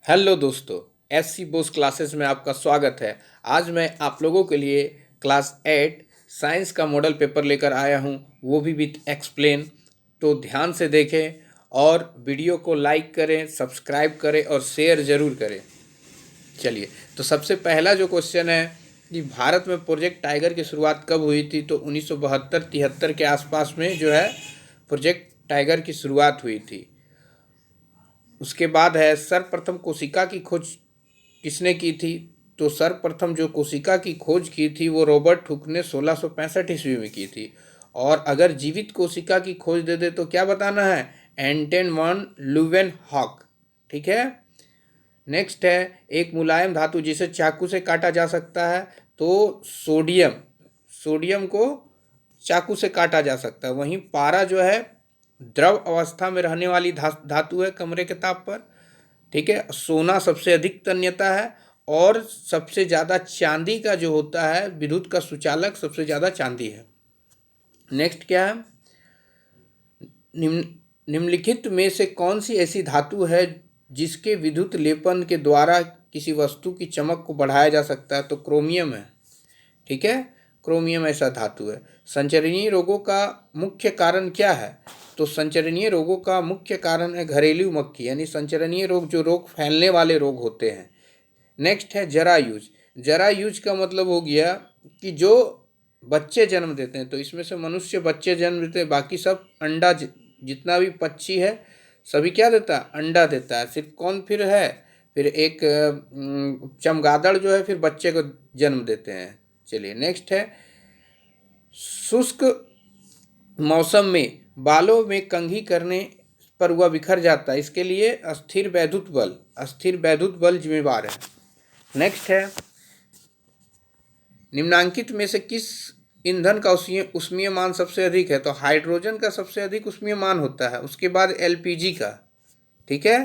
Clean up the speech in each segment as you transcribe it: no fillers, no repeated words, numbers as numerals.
Hello दोस्तों, SC Bose classes में आपका स्वागत है। आज मैं आप लोगों के लिए क्लास 8 साइंस का मॉडल पेपर लेकर आया हूं, वो भी विथ एक्सप्लेन। तो ध्यान से देखें और वीडियो को लाइक करें, सब्सक्राइब करें और शेयर ज़रूर करें। चलिए, तो सबसे पहला जो क्वेश्चन है कि भारत में प्रोजेक्ट टाइगर की शुरुआत कब हुई थी। तो 1972-73 के आसपास में जो है प्रोजेक्ट टाइगर की शुरुआत हुई थी। उसके बाद है सर्वप्रथम कोशिका की खोज किसने की थी। तो सर्वप्रथम जो कोशिका की खोज की थी वो रॉबर्ट हुक ने 1665 ईस्वी में की थी। और अगर जीवित कोशिका की खोज दे दे तो क्या बताना है, एंटन वन लुवेनहॉक। ठीक है। नेक्स्ट है एक मुलायम धातु जिसे चाकू से काटा जा सकता है। तो सोडियम, सोडियम को चाकू से काटा जा सकता है। वहीं पारा जो है द्रव अवस्था में रहने वाली धातु है कमरे के ताप पर। ठीक है। सोना सबसे अधिक तन्यता है और सबसे ज़्यादा चांदी का जो होता है विद्युत का सुचालक, सबसे ज़्यादा चांदी है। नेक्स्ट क्या है, निम्नलिखित में से कौन सी ऐसी धातु है जिसके विद्युत लेपन के द्वारा किसी वस्तु की चमक को बढ़ाया जा सकता है। तो क्रोमियम है। ठीक है, क्रोमियम ऐसा धातु है। संचरणीय रोगों का मुख्य कारण क्या है। तो संचरणीय रोगों का मुख्य कारण है घरेलू मक्खी, यानी संचरणीय रोग जो रोग फैलने वाले रोग होते हैं। नेक्स्ट है जरायुज। जरायुज का मतलब हो गया कि जो बच्चे जन्म देते हैं। तो इसमें से मनुष्य बच्चे जन्म देते हैं, बाकी सब अंडा, जितना भी पक्षी है सभी क्या देता है, अंडा देता है। सिर्फ कौन फिर है, फिर एक चमगादड़ जो है फिर बच्चे को जन्म देते हैं। चलिए नेक्स्ट है शुष्क मौसम में बालों में कंघी करने पर वह बिखर जाता है। इसके लिए अस्थिर वैद्युत बल जिम्मेवार है। नेक्स्ट है निम्नांकित में से किस ईंधन का उष्मीय मान सबसे अधिक है। तो हाइड्रोजन का सबसे अधिक उष्मीय मान होता है, उसके बाद एलपीजी का। ठीक है,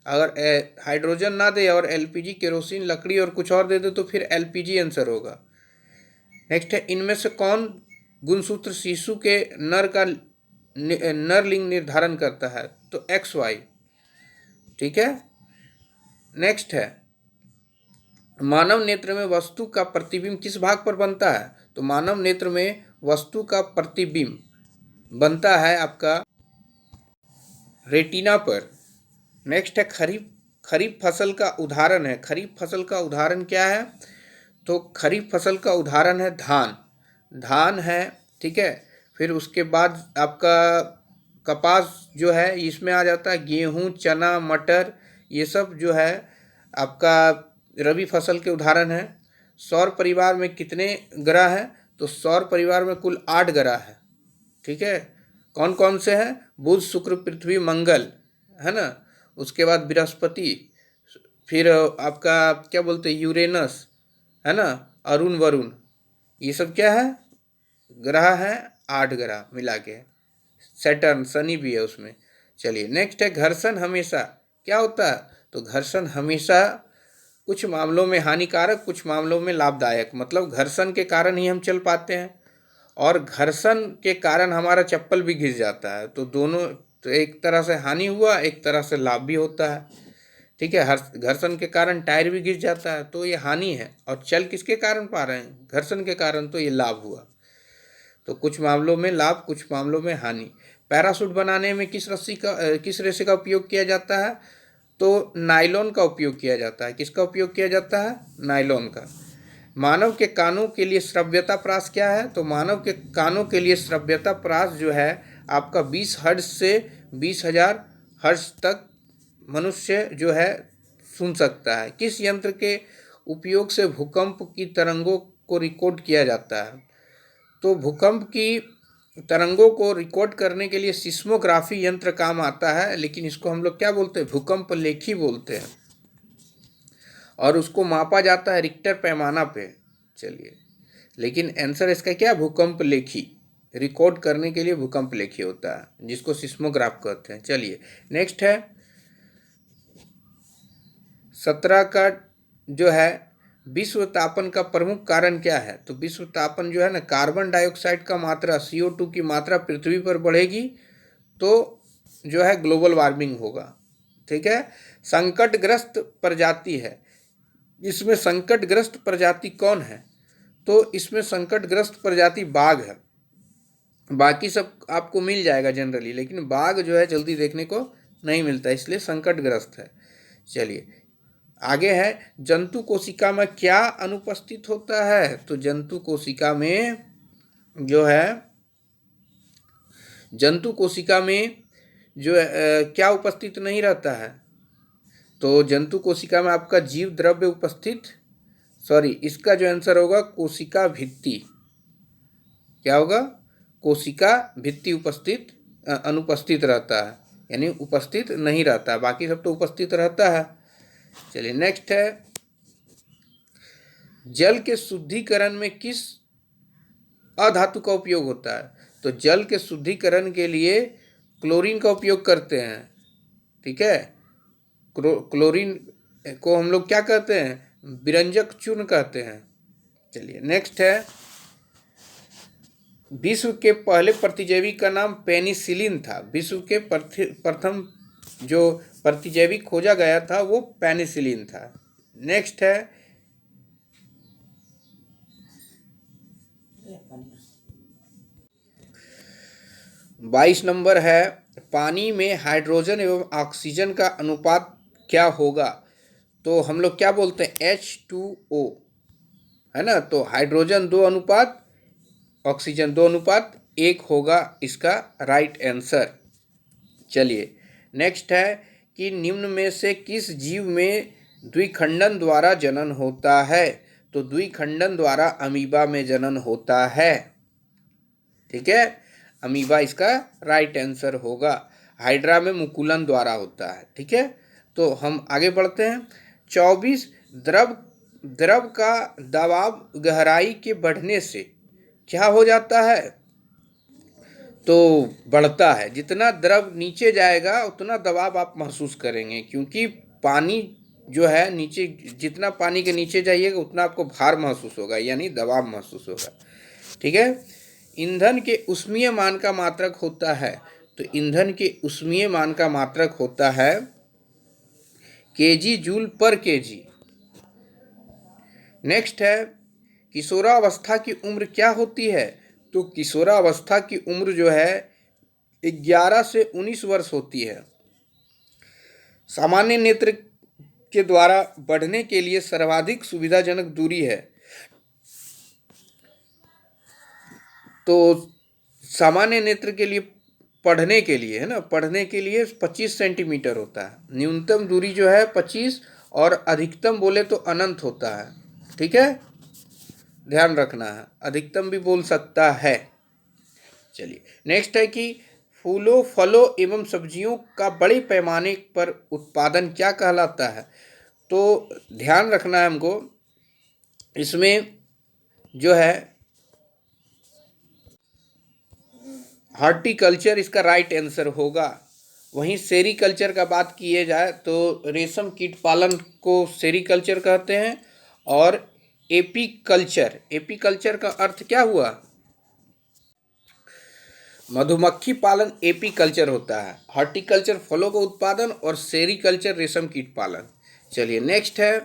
अगर हाइड्रोजन ना दे और एलपीजी केरोसिन लकड़ी और कुछ और दे दे तो फिर एलपीजी आंसर होगा। नेक्स्ट है इनमें से कौन गुणसूत्र शिशु के नर लिंग निर्धारण करता है। तो XY। ठीक है। नेक्स्ट है मानव नेत्र में वस्तु का प्रतिबिंब किस भाग पर बनता है। तो मानव नेत्र में वस्तु का प्रतिबिंब बनता है आपका रेटिना पर। नेक्स्ट है खरीफ फसल का उदाहरण है। खरीफ फसल का उदाहरण क्या है। तो खरीफ फसल का उदाहरण है धान है। ठीक है। फिर उसके बाद आपका कपास जो है इसमें आ जाता है, गेहूँ, चना, मटर, ये सब जो है आपका रबी फसल के उदाहरण है। सौर परिवार में कितने ग्रह हैं। तो सौर परिवार में कुल 8 ग्रह है। ठीक है, कौन कौन से हैं, बुध, शुक्र, पृथ्वी, मंगल, है ना। उसके बाद बृहस्पति, फिर आपका क्या बोलते हैं यूरेनस, है ना, अरुण, वरुण, ये सब क्या है, ग्रह हैं, 8 ग्रह मिला के। सैटर्न, शनि भी है उसमें। चलिए नेक्स्ट है घर्षण हमेशा क्या होता है। तो घर्षण हमेशा कुछ मामलों में हानिकारक, कुछ मामलों में लाभदायक। मतलब घर्षण के कारण ही हम चल पाते हैं और घर्षण के कारण हमारा चप्पल भी घिस जाता है। तो दोनों, तो एक तरह से हानि हुआ, एक तरह से लाभ भी होता है। ठीक है, घर्षण के कारण टायर भी घिस जाता है तो ये हानि है, और चल किसके कारण पा रहे हैं, घर्षण के कारण, तो ये लाभ हुआ। तो कुछ मामलों में लाभ, कुछ मामलों में हानि। पैराशूट बनाने में किस रेशे का उपयोग किया जाता है। तो नायलॉन का उपयोग किया जाता है। किसका उपयोग किया जाता है, नायलॉन का। मानव के कानों के लिए श्रव्यता प्रास क्या है। तो मानव के कानों के लिए श्रव्यता प्रास जो है आपका 20 हर्ट्ज से 20,000 हर्ट्ज तक मनुष्य जो है सुन सकता है। किस यंत्र के उपयोग से भूकंप की तरंगों को रिकॉर्ड किया जाता है। तो भूकंप की तरंगों को रिकॉर्ड करने के लिए सिस्मोग्राफी यंत्र काम आता है, लेकिन इसको हम लोग क्या बोलते हैं, भूकंप लेखी बोलते हैं, और उसको मापा जाता है रिक्टर पैमाना पे। चलिए, लेकिन आंसर इसका क्या, भूकंप लेखी। रिकॉर्ड करने के लिए भूकंप लेखी होता है, जिसको सिस्मोग्राफ कहते हैं। चलिए नेक्स्ट है 17 का जो है विश्व तापन का प्रमुख कारण क्या है। तो विश्व तापन जो है ना, कार्बन डाइऑक्साइड का मात्रा, CO2 की मात्रा पृथ्वी पर बढ़ेगी तो जो है ग्लोबल वार्मिंग होगा। ठीक है। संकटग्रस्त प्रजाति है, इसमें संकटग्रस्त प्रजाति कौन है? तो इसमें संकटग्रस्त प्रजाति बाघ है। बाकी सब आपको मिल जाएगा जनरली, लेकिन बाघ जो है जल्दी देखने को नहीं मिलता, इसलिए संकटग्रस्त है। चलिए आगे है, जंतु कोशिका में क्या अनुपस्थित होता है? तो जंतु कोशिका में जो है, जंतु कोशिका में जो क्या उपस्थित नहीं रहता है? तो जंतु कोशिका में आपका जीव द्रव्य उपस्थित, सॉरी इसका जो आंसर होगा कोशिका भित्ति। क्या होगा? कोशिका भित्ति उपस्थित अनुपस्थित रहता है, यानी उपस्थित नहीं रहता है, बाकी सब तो उपस्थित रहता है। चलिए नेक्स्ट है, जल के शुद्धिकरण में किस अधातु का उपयोग होता है? तो जल के शुद्धिकरण के लिए क्लोरीन का उपयोग करते हैं, ठीक है। क्लोरीन को हम लोग क्या कहते हैं? विरंजक चूर्ण कहते हैं। चलिए नेक्स्ट है, विश्व के पहले प्रतिजैवी का नाम पेनिसिलिन था। विश्व के प्रथम जो प्रतिजैवी खोजा गया था वो पेनिसिलिन था। नेक्स्ट है, 22 नंबर है, पानी में हाइड्रोजन एवं ऑक्सीजन का अनुपात क्या होगा? तो हम लोग क्या बोलते हैं? H2O, है ना। तो हाइड्रोजन 2 अनुपात ऑक्सीजन 2 अनुपात 1 होगा इसका राइट आंसर। चलिए नेक्स्ट है कि निम्न में से किस जीव में द्विखंडन द्वारा जनन होता है? तो द्विखंडन द्वारा अमीबा में जनन होता है, ठीक है। अमीबा इसका राइट आंसर होगा। हाइड्रा में मुकुलन द्वारा होता है, ठीक है। तो हम आगे बढ़ते हैं। 24 द्रव का दबाव गहराई के बढ़ने से क्या हो जाता है? तो बढ़ता है। जितना द्रव नीचे जाएगा उतना दबाव आप महसूस करेंगे, क्योंकि पानी जो है नीचे, जितना पानी के नीचे जाइएगा उतना आपको भार महसूस होगा, यानी दबाव महसूस होगा, ठीक है। ईंधन के ऊष्मीय मान का मात्रक होता है। तो ईंधन के ऊष्मीय मान का मात्रक होता है केजी जूल पर केजी। नेक्स्ट है, किशोरावस्था की उम्र क्या होती है? तो किशोरावस्था की उम्र जो है 11 से 19 वर्ष होती है। सामान्य नेत्र के द्वारा बढ़ने के लिए सर्वाधिक सुविधाजनक दूरी है। तो सामान्य नेत्र के लिए पढ़ने के लिए, है ना, पढ़ने के लिए 25 सेंटीमीटर होता है। न्यूनतम दूरी जो है 25 और अधिकतम बोले तो अनंत होता है, ठीक है, ध्यान रखना है, अधिकतम भी बोल सकता है। चलिए नेक्स्ट है कि फूलों फलों एवं सब्जियों का बड़े पैमाने पर उत्पादन क्या कहलाता है? तो ध्यान रखना है हमको, इसमें जो है हॉर्टिकल्चर इसका राइट आंसर होगा। वहीं सेरीकल्चर का बात किए जाए तो रेशम कीट पालन को सेरीकल्चर कहते हैं। और एपीकल्चर का अर्थ क्या हुआ? मधुमक्खी पालन एपीकल्चर होता है। हॉर्टिकल्चर फलों का उत्पादन और सेरीकल्चर रेशम कीट पालन। चलिए नेक्स्ट है,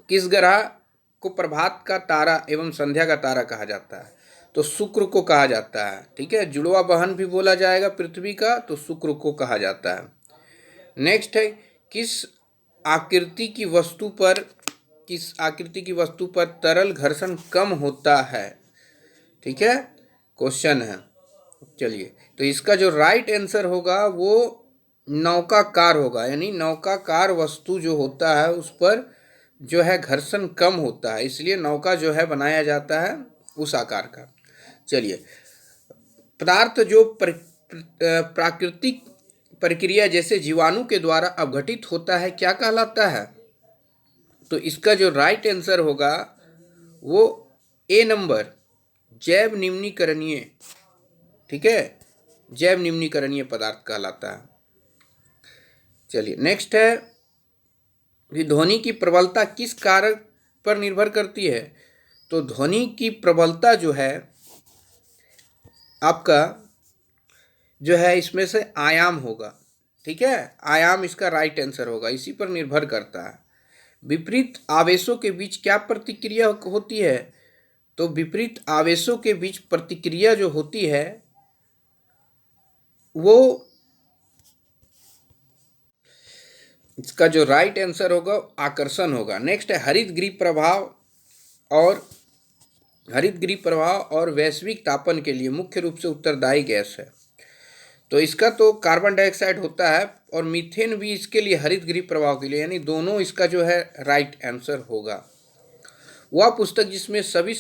किस ग्रह को प्रभात का तारा एवं संध्या का तारा कहा जाता है? तो शुक्र को कहा जाता है, ठीक है। जुड़वा बहन भी बोला जाएगा पृथ्वी का, तो शुक्र को कहा जाता है। नेक्स्ट है, किस आकृति की वस्तु पर तरल घर्षण कम होता है? ठीक है, क्वेश्चन है। चलिए, तो इसका जो राइट आंसर होगा वो नौकाकार होगा, यानी नौकाकार वस्तु जो होता है उस पर जो है घर्षण कम होता है, इसलिए नौका जो है बनाया जाता है उस आकार का। चलिए, पदार्थ जो प्राकृतिक प्रक्रिया जैसे जीवाणु के द्वारा अपघटित होता है क्या कहलाता है? तो इसका जो राइट आंसर होगा वो ए नंबर, जैव निम्नीकरणीय, ठीक है, जैव निम्नीकरणीय पदार्थ कहलाता है। चलिए नेक्स्ट है, ध्वनि की प्रबलता किस कारक पर निर्भर करती है? तो ध्वनि की प्रबलता जो है आपका जो है इसमें से आयाम होगा, ठीक है, आयाम इसका राइट आंसर होगा, इसी पर निर्भर करता है। विपरीत आवेशों के बीच क्या प्रतिक्रिया होती है? तो विपरीत आवेशों के बीच प्रतिक्रिया जो होती है वो, इसका जो राइट आंसर होगा आकर्षण होगा। नेक्स्ट है हरित गृह प्रभाव और वैश्विक तापन के लिए मुख्य रूप से उत्तरदायी गैस है। तो इसका तो कार्बन डाइऑक्साइड होता है और मीथेन भी इसके लिए हरित गृह प्रभाव के लिए, यानी दोनों इसका जो है राइट आंसर होगा। वह पुस्तक जिसमें सभी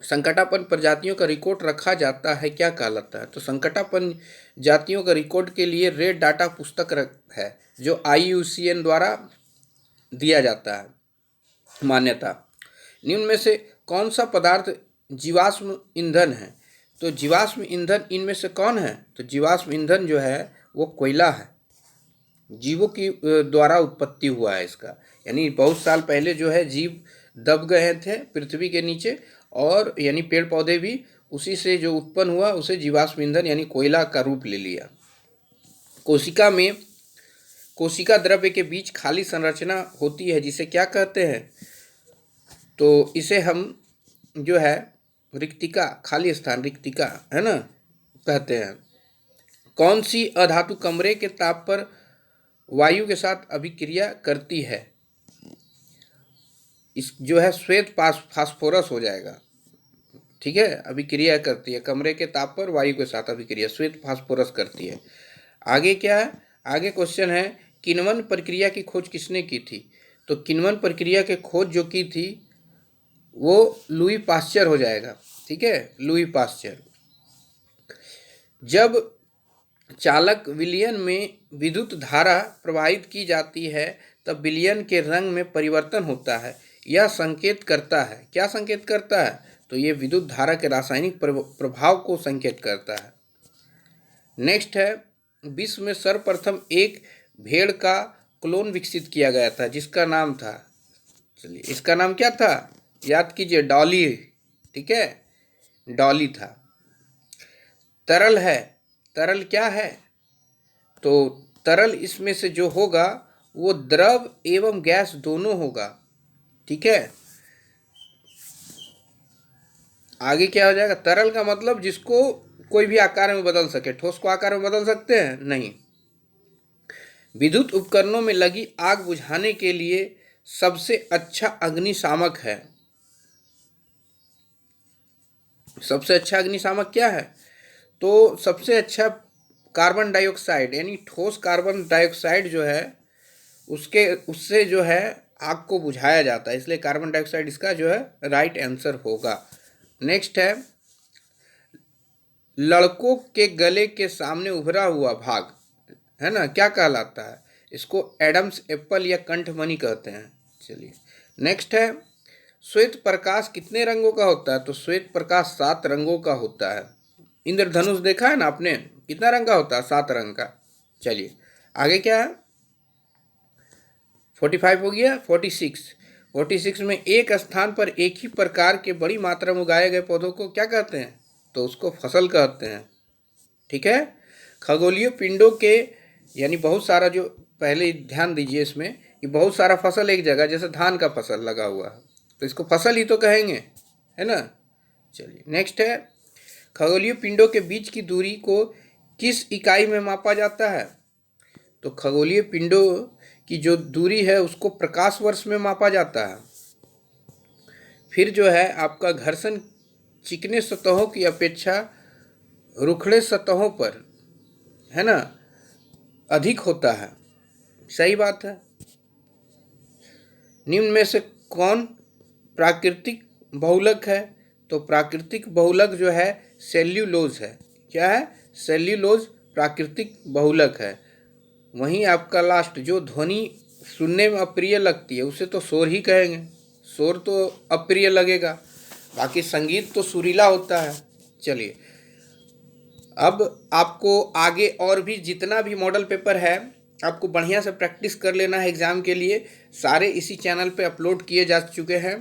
संकटापन्न प्रजातियों का रिकॉर्ड रखा जाता है क्या कहलाता है? तो संकटापन्न जातियों का रिकॉर्ड के लिए रेड डाटा पुस्तक है जो IUCN द्वारा दिया जाता है मान्यता। निम्न में से कौन सा पदार्थ जीवाश्म ईंधन है? तो जीवाश्म ईंधन इनमें से कौन है? तो जीवाश्म ईंधन जो है वो कोयला है, जीवों की द्वारा उत्पत्ति हुआ है इसका, यानी बहुत साल पहले जो है जीव दब गए थे पृथ्वी के नीचे, और यानी पेड़ पौधे भी उसी से जो उत्पन्न हुआ उसे जीवाश्म ईंधन यानी कोयला का रूप ले लिया। कोशिका द्रव्य के बीच खाली संरचना होती है जिसे क्या कहते हैं? तो इसे हम जो है रिक्तिका, खाली स्थान रिक्तिका है ना, कहते हैं। कौन सी अधातु कमरे के ताप पर वायु के साथ अभिक्रिया करती है? इस जो है श्वेत फास्फोरस हो जाएगा, ठीक है, अभिक्रिया करती है कमरे के ताप पर वायु के साथ अभिक्रिया श्वेत फास्फोरस करती है। आगे क्या है? आगे क्वेश्चन है किण्वन प्रक्रिया की खोज किसने की थी? तो किण्वन प्रक्रिया के खोज जो की थी वो लुई पाश्चर हो जाएगा, ठीक है, लुई पाश्चर। जब चालक विलयन में विद्युत धारा प्रवाहित की जाती है तब विलयन के रंग में परिवर्तन होता है, यह संकेत करता है, क्या संकेत करता है? तो ये विद्युत धारा के रासायनिक प्रभाव को संकेत करता है। नेक्स्ट है विश्व में सर्वप्रथम एक भेड़ का क्लोन विकसित किया गया था जिसका नाम था, चलिए इसका नाम क्या था? याद कीजिए, डॉली, ठीक है, डॉली था। तरल है, तरल क्या है? तो तरल इसमें से जो होगा वो द्रव एवं गैस दोनों होगा, ठीक है। आगे क्या हो जाएगा? तरल का मतलब जिसको कोई भी आकार में बदल सके, ठोस को आकार में बदल सकते हैं? नहीं। विद्युत उपकरणों में लगी आग बुझाने के लिए सबसे अच्छा अग्निशामक है, सबसे अच्छा अग्निशामक क्या है? तो सबसे अच्छा कार्बन डाइऑक्साइड, यानी ठोस कार्बन डाइऑक्साइड जो है उससे जो है आग को बुझाया जाता है, इसलिए कार्बन डाइऑक्साइड इसका जो है राइट आंसर होगा। नेक्स्ट है लड़कों के गले के सामने उभरा हुआ भाग है ना, क्या कहलाता है? इसको एडम्स एप्पल या कंठमणि कहते हैं। चलिए नेक्स्ट है श्वेत प्रकाश कितने रंगों का होता है? तो श्वेत प्रकाश 7 रंगों का होता है। इंद्रधनुष देखा है ना आपने, कितना रंग का होता है? 7 रंग का। चलिए आगे क्या है? 45 हो गया। 46 में एक स्थान पर एक ही प्रकार के बड़ी मात्रा में उगाए गए पौधों को क्या कहते हैं? तो उसको फसल कहते हैं, ठीक है। खगोलीय पिंडों के यानी बहुत सारा, जो पहले ध्यान दीजिए इसमें कि बहुत सारा फसल एक जगह, जैसे धान का फसल लगा हुआ है तो इसको फसल ही तो कहेंगे, है ना। चलिए नेक्स्ट है खगोलीय पिंडों के बीच की दूरी को किस इकाई में मापा जाता है? तो खगोलीय पिंडों की जो दूरी है उसको प्रकाश वर्ष में मापा जाता है। फिर जो है आपका घर्षण चिकने सतहों की अपेक्षा रुखड़े सतहों पर, है ना, अधिक होता है, सही बात है। निम्न में से कौन प्राकृतिक बहुलक है? तो प्राकृतिक बहुलक जो है सेल्यूलोज है। क्या है? सेल्यूलोज प्राकृतिक बहुलक है। वहीं आपका लास्ट जो ध्वनि सुनने में अप्रिय लगती है उसे तो शोर ही कहेंगे, शोर तो अप्रिय लगेगा, बाकी संगीत तो सुरीला होता है। चलिए अब आपको आगे और भी जितना भी मॉडल पेपर है आपको बढ़िया से प्रैक्टिस कर लेना है एग्ज़ाम के लिए। सारे इसी चैनल पे अपलोड किए जा चुके हैं।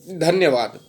धन्यवाद।